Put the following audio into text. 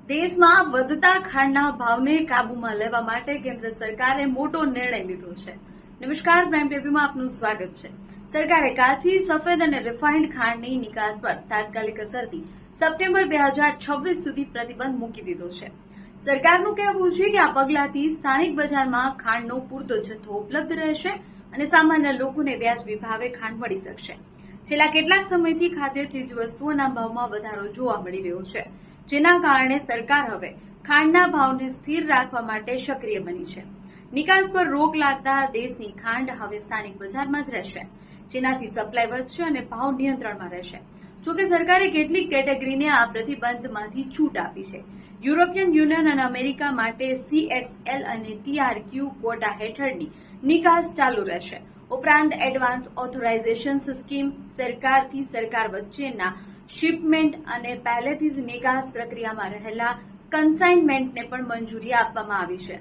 દેશમાં વધતા ખાંડના ભાવને કાબૂમાં લેવા માટે કેન્દ્ર સરકારે મોટો નિર્ણય લીધો છે। નમસ્કાર, પ્રાઇમ ટીવીમાં આપનું સ્વાગત છે। સરકારે કાચી, સફેદ અને રિફાઇન્ડ ખાંડની નિકાસ પર તાત્કાલિક અસરથી સપ્ટેમ્બર 2026 સુધી પ્રતિબંધ મૂકી દીધો છે। સરકારનું કહેવું છે કે આ પગલાથી સ્થાનિક બજારમાં ખાંડનો પૂરતો જથ્થો ઉપલબ્ધ રહેશે અને સામાન્ય લોકોને વ્યાજબી ભાવે ખાંડ મળી શકશે। છેલ્લા કેટલાક સમયથી ખાદ્ય ચીજવસ્તુઓના ભાવમાં વધારો જોવા મળી રહ્યો છે, જેના કારણે સરકાર હવે ખાંડના ભાવને સ્થિર રાખવા માટે સક્રિય બની છે। નિકાસ પર રોક લાગતા દેશની ખાંડ હવે સ્થાનિક બજારમાં જ રહેશે, જેનાથી સપ્લાય વધશે અને ભાવ નિયંત્રણમાં રહેશે। જોકે સરકારે કેટલીક કેટેગરીને આ પ્રતિબંધમાંથી છૂટ આપી છે। યુરોપિયન યુનિયન અને અમેરિકા માટે CXL અને TRQ ક્વોટા હેઠળની નિકાસ ચાલુ રહેશે। ઉપરાંત એડવાન્સ ઓથોરાઇઝેશન સ્કીમ, સરકારથી સરકાર વચ્ચેના શિપમેન્ટ અને પહેલેથી જ નિકાસ પ્રક્રિયામાં રહેલા કન્સાઇનમેન્ટને પણ મંજૂરી આપવામાં આવી છે।